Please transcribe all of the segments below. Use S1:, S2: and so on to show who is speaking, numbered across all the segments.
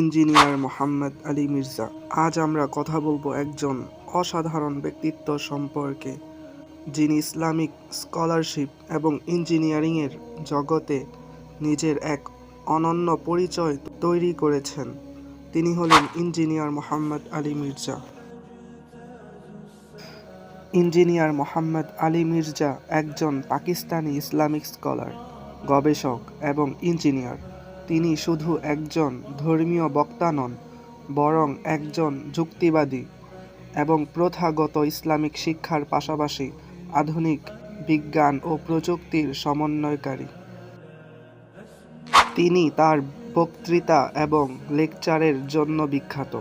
S1: Engineer Mohammad Ali Mirza. আজ আমরা কথা বলবো একজন অসাধারণ ব্যক্তিত্ব সম্পর্কে, যিনি ইসলামিক স্কলারশিপ এবং ইঞ্জিনিয়ারিংয়ের জগতে নিজের এক অনন্য পরিচয় তৈরি করেছেন। তিনি হলেন ইঞ্জিনিয়ার মোহাম্মদ আলী মির্জা। ইঞ্জিনিয়ার মোহাম্মদ আলী মির্জা একজন পাকিস্তানি ইসলামিক স্কলার, গবেষক এবং ইঞ্জিনিয়ার। তিনি শুধু একজন ধর্মীয় বক্তা নন, বরং একজন যুক্তিবাদী এবং প্রথাগত ইসলামিক শিক্ষার পাশাপাশি আধুনিক বিজ্ঞান ও প্রযুক্তির সমন্বয়কারী। তিনি তার বক্তৃতা এবং লেকচারের জন্য বিখ্যাত,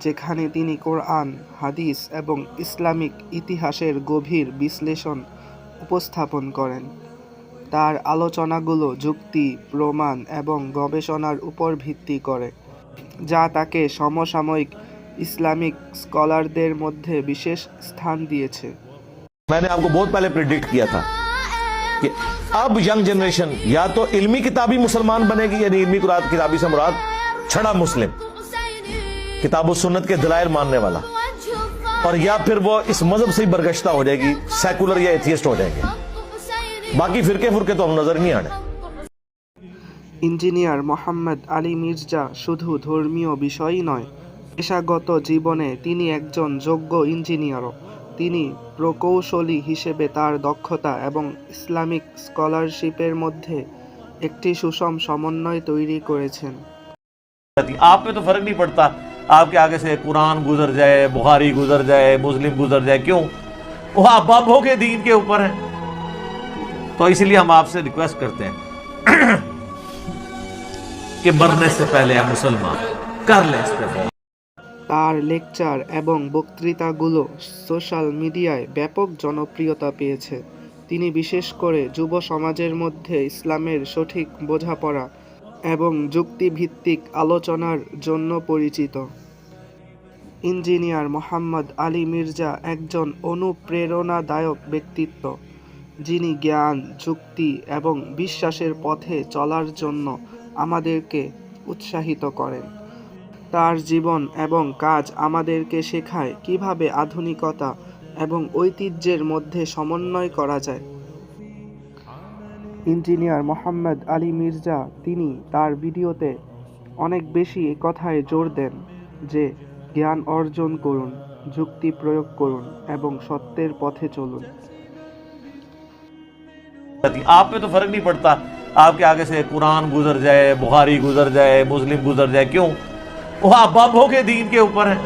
S1: যেখানে তিনি কোরআন, হাদিস এবং ইসলামিক ইতিহাসের গভীর বিশ্লেষণ উপস্থাপন করেন। তার আলোচনাগুলো যুক্তি, প্রমাণ এবং গবেষণার উপর ভিত্তি করে, যা তাকে সমসাময়িক ইসলামিক স্কলারদের মধ্যে বিশেষ স্থান দিয়েছে।
S2: मैंने आपको बहुत पहले प्रेडिक्ट किया था कि अब यंग जनरेशन या तो इल्मी किताबी मुसलमान बनेगी, यानी इल्मी किताबी से मुराद छड़ा मुस्लिम, किताब सुन्नत के दलाइल मानने वाला, और या फिर वो इस मजहब से ही बरगश्ता हो जाएगी, सेकुलर या एथियस्ट हो जाएंगे। बाकी फिरके फुरके तो हम नजर नहीं आने।
S1: ইঞ্জিনিয়ার মোহাম্মদ আলী মির্জা শুধু ধর্মীয় বিষয়ই নয়, পেশাগত জীবনে তিনি একজন যোগ্য ইঞ্জিনিয়ারও। তিনি প্রকৌশলী হিসেবে তার দক্ষতা এবং ইসলামিক স্কলারশিপের মধ্যে একটি সুষম সমন্বয় তৈরি করেছেন।
S2: आप पे तो फर्क नहीं पड़ता, आपके आगे से कुरान गुजर जाए, बुखारी गुजर जाए, मुस्लिम गुजर जाए, क्यों? वो आप बाबों के दीन के ऊपर है। तो इसलिए हम आपसे रिक्वेस्ट करते हैं कि मरने से पहले आप मुसलमान कर लें इस पे।
S1: তার লেকচার এবং বক্তৃতাগুলো সোশ্যাল মিডিয়ায় ব্যাপক জনপ্রিয়তা পেয়েছে। তিনি বিশেষ করে যুব সমাজের মধ্যে ইসলামের সঠিক বোঝাপড়া এবং যুক্তিভিত্তিক আলোচনার জন্য পরিচিত। ইঞ্জিনিয়ার মোহাম্মদ আলী মির্জা একজন অনুপ্রেরণাদায়ক ব্যক্তিত্ব, যিনি জ্ঞান, যুক্তি এবং বিশ্বাসের পথে চলার জন্য আমাদেরকে উৎসাহিত করেন। তার জীবন এবং কাজ আমাদেরকে শেখায় কিভাবে আধুনিকতা এবং ঐতিহ্যের মধ্যে সমন্বয় করা যায়। ইঞ্জিনিয়ার মোহাম্মদ আলী মির্জা তিনি তার ভিডিওতে অনেক বেশি কথায় জোর দেন যে জ্ঞান অর্জন করুন, যুক্তি প্রয়োগ করুন এবং সত্যের পথে চলুন।
S2: आप पे तो फर्क नहीं पड़ता, आपके आगे से कुरान गुजर जाए, बुखारी गुजर जाए, मुस्लिम गुजर जाए, क्यों? वो आप बाबों के दीन के ऊपर है।